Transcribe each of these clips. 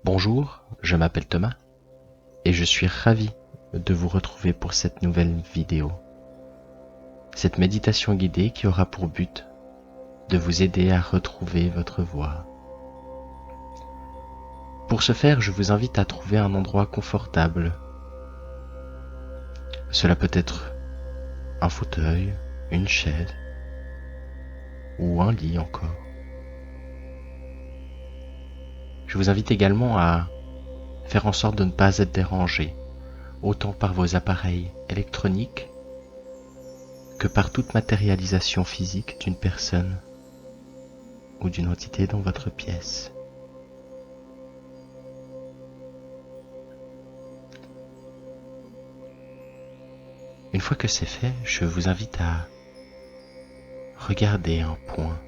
Bonjour, je m'appelle Thomas et je suis ravi de vous retrouver pour cette nouvelle vidéo. Cette méditation guidée qui aura pour but de vous aider à retrouver votre voie. Pour ce faire, je vous invite à trouver un endroit confortable. Cela peut être un fauteuil, une chaise ou un lit encore. Je vous invite également à faire en sorte de ne pas être dérangé, autant par vos appareils électroniques que par toute matérialisation physique d'une personne ou d'une entité dans votre pièce. Une fois que c'est fait, je vous invite à regarder un point.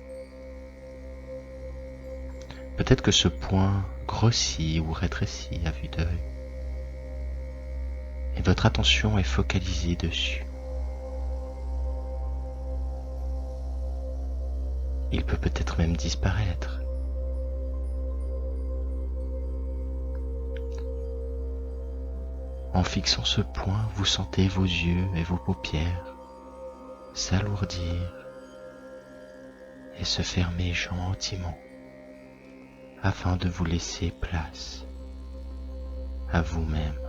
Peut-être que ce point grossit ou rétrécit à vue d'œil, et votre attention est focalisée dessus. Il peut peut-être même disparaître. En fixant ce point, vous sentez vos yeux et vos paupières s'alourdir et se fermer gentiment afin de vous laisser place à vous-même.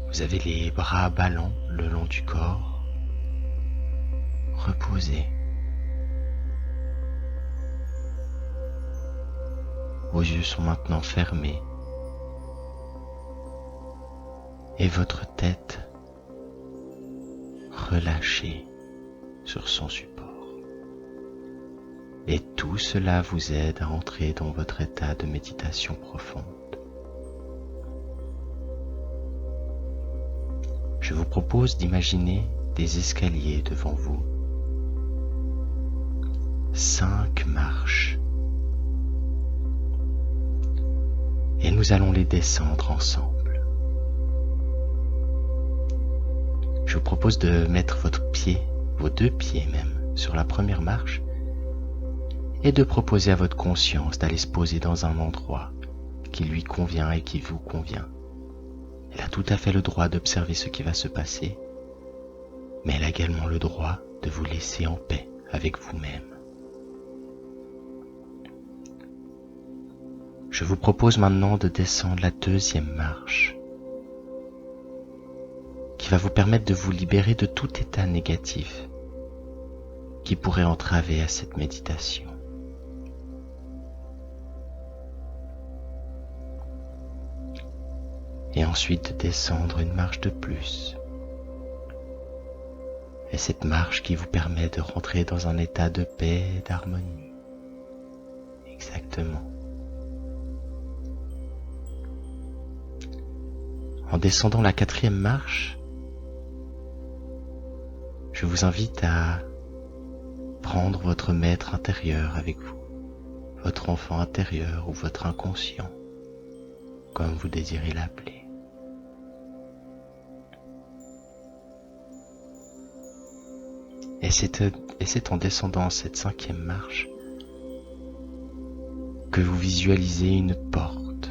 Vous avez les bras ballants le long du corps, reposés. Vos yeux sont maintenant fermés et votre tête relâchée sur son support. Et tout cela vous aide à entrer dans votre état de méditation profonde. Je vous propose d'imaginer des escaliers devant vous. 5 marches. Et nous allons les descendre ensemble. Je vous propose de mettre votre pied, vos 2 pieds même, sur la première marche et de proposer à votre conscience d'aller se poser dans un endroit qui lui convient et qui vous convient. Elle a tout à fait le droit d'observer ce qui va se passer, mais elle a également le droit de vous laisser en paix avec vous-même. Je vous propose maintenant de descendre la 2e marche, qui va vous permettre de vous libérer de tout état négatif qui pourrait entraver à cette méditation. Et ensuite de descendre une marche de plus. Et cette marche qui vous permet de rentrer dans un état de paix et d'harmonie. Exactement. En descendant la 4e marche, je vous invite à prendre votre maître intérieur avec vous, votre enfant intérieur ou votre inconscient, comme vous désirez l'appeler. Et c'est en descendant cette 5e marche que vous visualisez une porte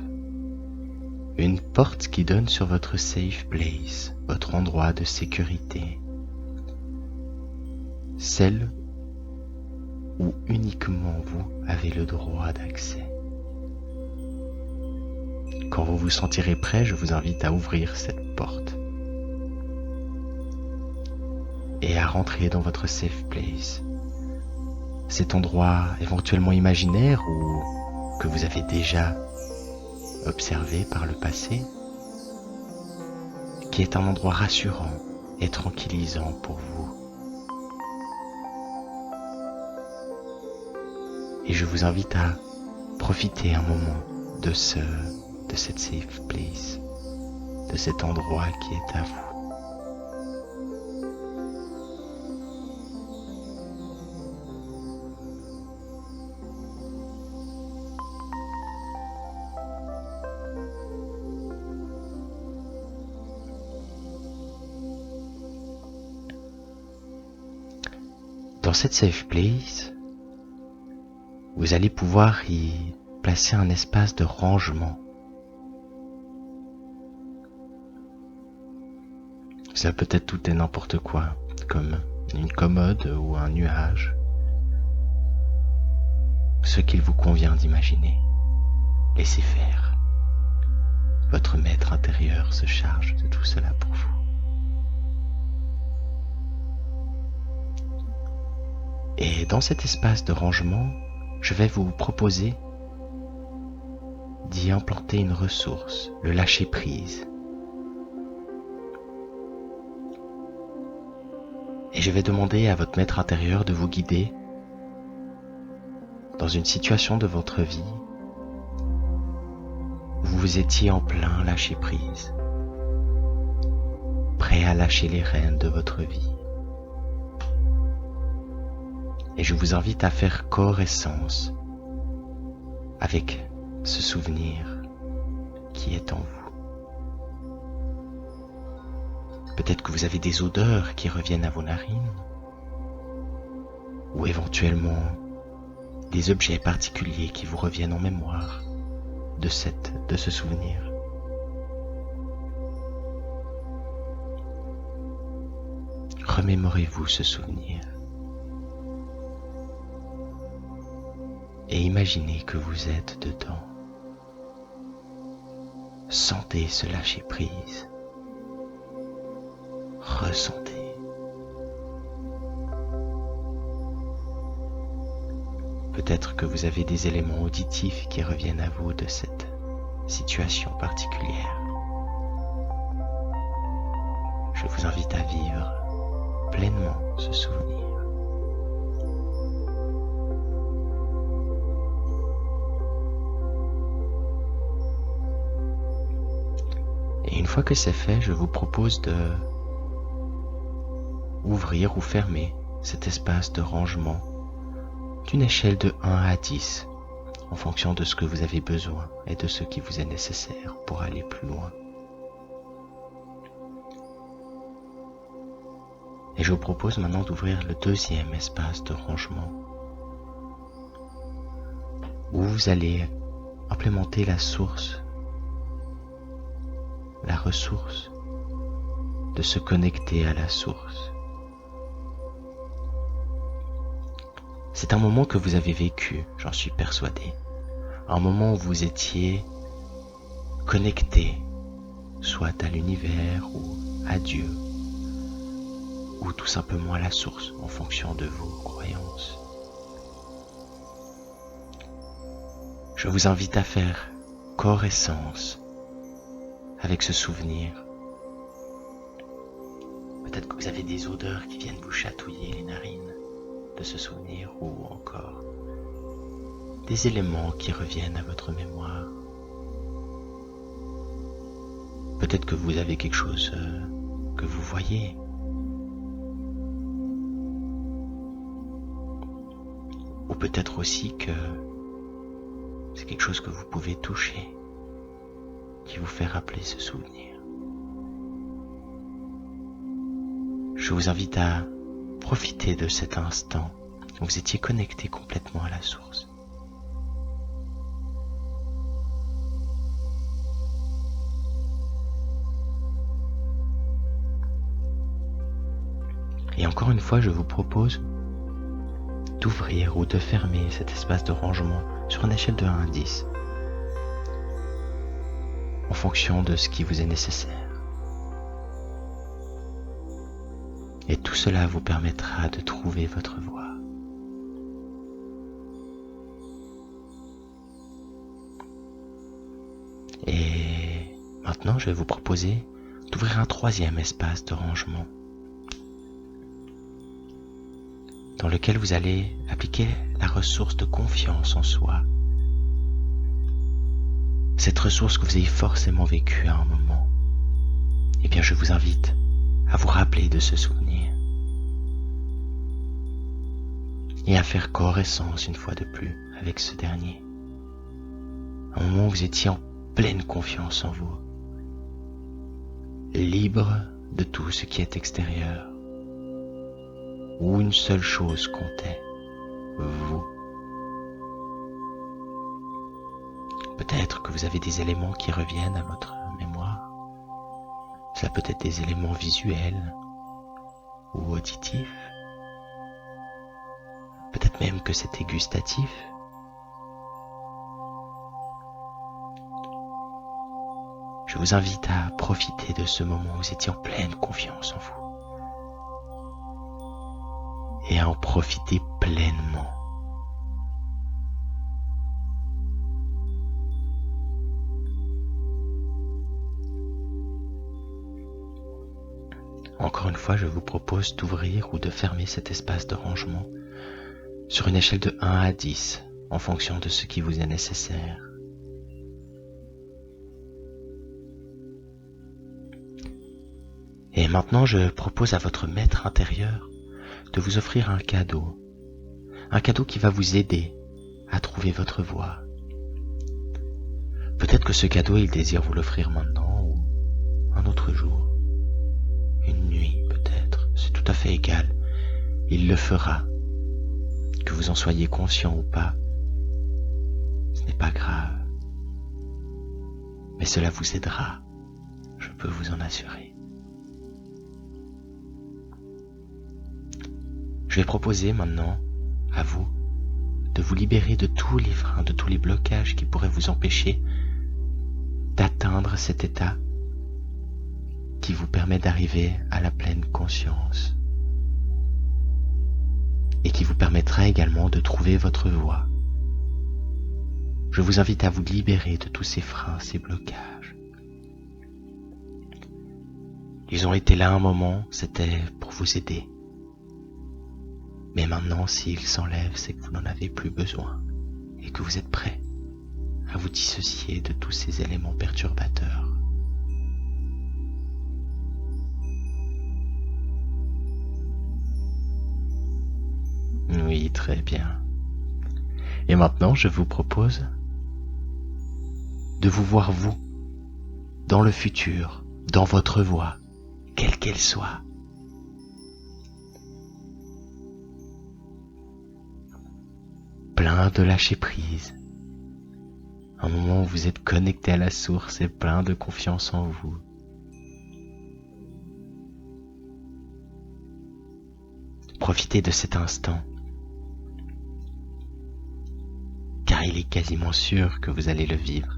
qui donne sur votre safe place, votre endroit de sécurité, celle où uniquement vous avez le droit d'accès. Quand vous vous sentirez prêt, je vous invite à ouvrir cette porte et à rentrer dans votre safe place, cet endroit éventuellement imaginaire ou que vous avez déjà observé par le passé, qui est un endroit rassurant et tranquillisant pour vous. Et je vous invite à profiter un moment de cette safe place, de cet endroit qui est à vous. Dans cette safe place, vous allez pouvoir y placer un espace de rangement. Ça peut être tout et n'importe quoi, comme une commode ou un nuage. Ce qu'il vous convient d'imaginer. Laissez faire. Votre maître intérieur se charge de tout cela pour vous. Et dans cet espace de rangement, je vais vous proposer d'y implanter une ressource, le lâcher-prise. Et je vais demander à votre maître intérieur de vous guider dans une situation de votre vie où vous étiez en plein lâcher-prise, prêt à lâcher les rênes de votre vie. Et je vous invite à faire corps et sens avec ce souvenir qui est en vous. Peut-être que vous avez des odeurs qui reviennent à vos narines, ou éventuellement des objets particuliers qui vous reviennent en mémoire de ce souvenir. Remémorez-vous ce souvenir et imaginez que vous êtes dedans. Sentez ce lâcher-prise. Ressentez. Peut-être que vous avez des éléments auditifs qui reviennent à vous de cette situation particulière. Je vous invite à vivre pleinement ce souvenir. Et une fois que c'est fait, je vous propose de ouvrir ou fermer cet espace de rangement d'une échelle de 1 à 10 en fonction de ce que vous avez besoin et de ce qui vous est nécessaire pour aller plus loin. Et je vous propose maintenant d'ouvrir le deuxième espace de rangement où vous allez implémenter la ressource de se connecter à la source. C'est un moment que vous avez vécu, j'en suis persuadé. Un moment où vous étiez connecté, soit à l'univers ou à Dieu, ou tout simplement à la source en fonction de vos croyances. Je vous invite à faire corps et sens avec ce souvenir. Peut-être que vous avez des odeurs qui viennent vous chatouiller les narines de ce souvenir, ou encore des éléments qui reviennent à votre mémoire. Peut-être que vous avez quelque chose que vous voyez. Ou peut-être aussi que c'est quelque chose que vous pouvez toucher, qui vous fait rappeler ce souvenir. Je vous invite à profiter de cet instant où vous étiez connecté complètement à la source. Et encore une fois, je vous propose d'ouvrir ou de fermer cet espace de rangement sur une échelle de 1 à 10 en fonction de ce qui vous est nécessaire. Et tout cela vous permettra de trouver votre voie. Et maintenant, je vais vous proposer d'ouvrir un troisième espace de rangement dans lequel vous allez appliquer la ressource de confiance en soi. Cette ressource que vous avez forcément vécue à un moment. Eh bien, je vous invite à vous rappeler de ce souvenir et à faire corps et sens une fois de plus avec ce dernier. Un moment où vous étiez en pleine confiance en vous, libre de tout ce qui est extérieur, où une seule chose comptait, vous. Peut-être que vous avez des éléments qui reviennent à votre mémoire. Cela peut être des éléments visuels ou auditifs. Peut-être même que c'était gustatif. Je vous invite à profiter de ce moment où vous étiez en pleine confiance en vous. Et à en profiter pleinement. Encore une fois, je vous propose d'ouvrir ou de fermer cet espace de rangement sur une échelle de 1 à 10 en fonction de ce qui vous est nécessaire. Et maintenant, je propose à votre maître intérieur de vous offrir un cadeau qui va vous aider à trouver votre voie. Peut-être que ce cadeau, il désire vous l'offrir maintenant ou un autre jour, une nuit peut-être, c'est tout à fait égal, il le fera. Que vous en soyez conscient ou pas, ce n'est pas grave, mais cela vous aidera, je peux vous en assurer. Je vais proposer maintenant à vous de vous libérer de tous les freins, de tous les blocages qui pourraient vous empêcher d'atteindre cet état qui vous permet d'arriver à la pleine conscience et qui vous permettra également de trouver votre voie. Je vous invite à vous libérer de tous ces freins, ces blocages. Ils ont été là un moment, c'était pour vous aider. Mais maintenant, s'ils s'enlèvent, c'est que vous n'en avez plus besoin et que vous êtes prêt à vous dissocier de tous ces éléments perturbateurs. Oui, très bien. Et maintenant, je vous propose de vous voir vous, dans le futur, dans votre voie, quelle qu'elle soit. Plein de lâcher prise. Un moment où vous êtes connecté à la source et plein de confiance en vous. Profitez de cet instant, car il est quasiment sûr que vous allez le vivre.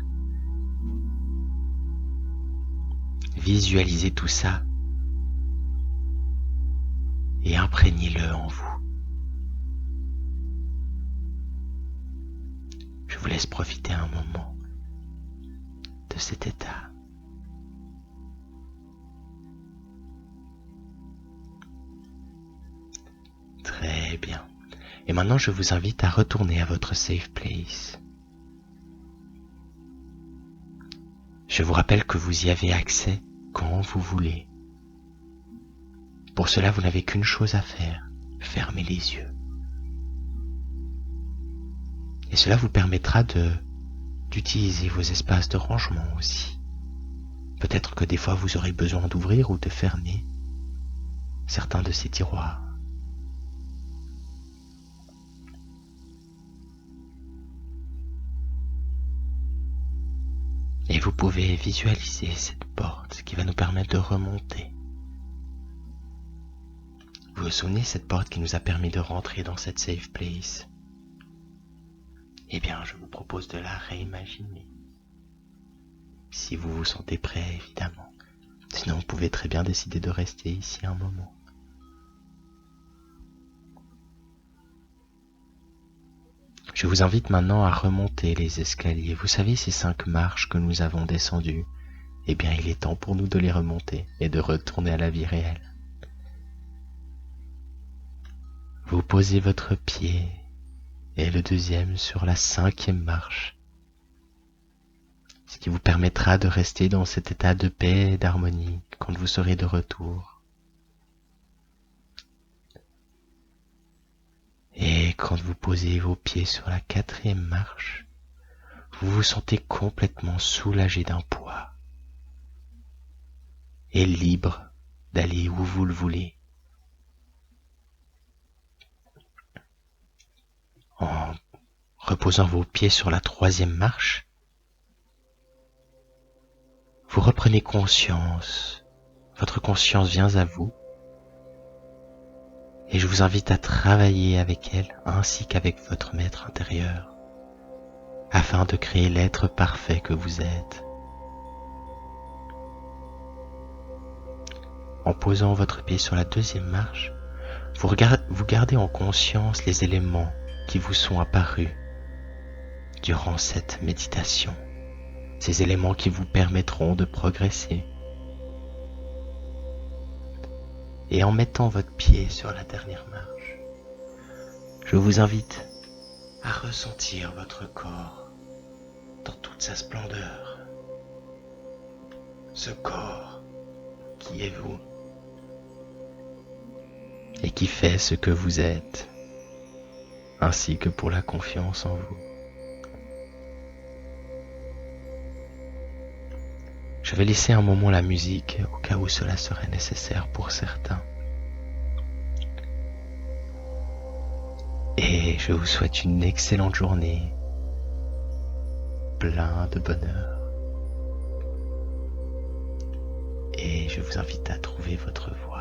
Visualisez tout ça et imprégnez-le en vous. Je vous laisse profiter un moment de cet état. Très bien. Et maintenant, je vous invite à retourner à votre safe place. Je vous rappelle que vous y avez accès quand vous voulez. Pour cela, vous n'avez qu'une chose à faire, fermer les yeux. Et cela vous permettra d'utiliser vos espaces de rangement aussi. Peut-être que des fois vous aurez besoin d'ouvrir ou de fermer certains de ces tiroirs. Et vous pouvez visualiser cette porte qui va nous permettre de remonter. Vous vous souvenez, cette porte qui nous a permis de rentrer dans cette safe place? Eh bien, je vous propose de la réimaginer. Si vous vous sentez prêt, évidemment. Sinon, vous pouvez très bien décider de rester ici un moment. Je vous invite maintenant à remonter les escaliers. Vous savez, ces 5 marches que nous avons descendues, eh bien, il est temps pour nous de les remonter et de retourner à la vie réelle. Vous posez votre pied et le deuxième sur la 5e marche, ce qui vous permettra de rester dans cet état de paix et d'harmonie quand vous serez de retour. Et quand vous posez vos pieds sur la 4e marche, vous vous sentez complètement soulagé d'un poids et libre d'aller où vous le voulez. En reposant vos pieds sur la 3e marche, vous reprenez conscience, votre conscience vient à vous, et je vous invite à travailler avec elle ainsi qu'avec votre maître intérieur, afin de créer l'être parfait que vous êtes. En posant votre pied sur la deuxième marche, vous gardez en conscience les éléments qui vous sont apparus durant cette méditation, ces éléments qui vous permettront de progresser. Et en mettant votre pied sur la dernière marche, je vous invite à ressentir votre corps dans toute sa splendeur. Ce corps qui est vous et qui fait ce que vous êtes, ainsi que pour la confiance en vous. Je vais laisser un moment la musique au cas où cela serait nécessaire pour certains. Et je vous souhaite une excellente journée, plein de bonheur. Et je vous invite à trouver votre voie.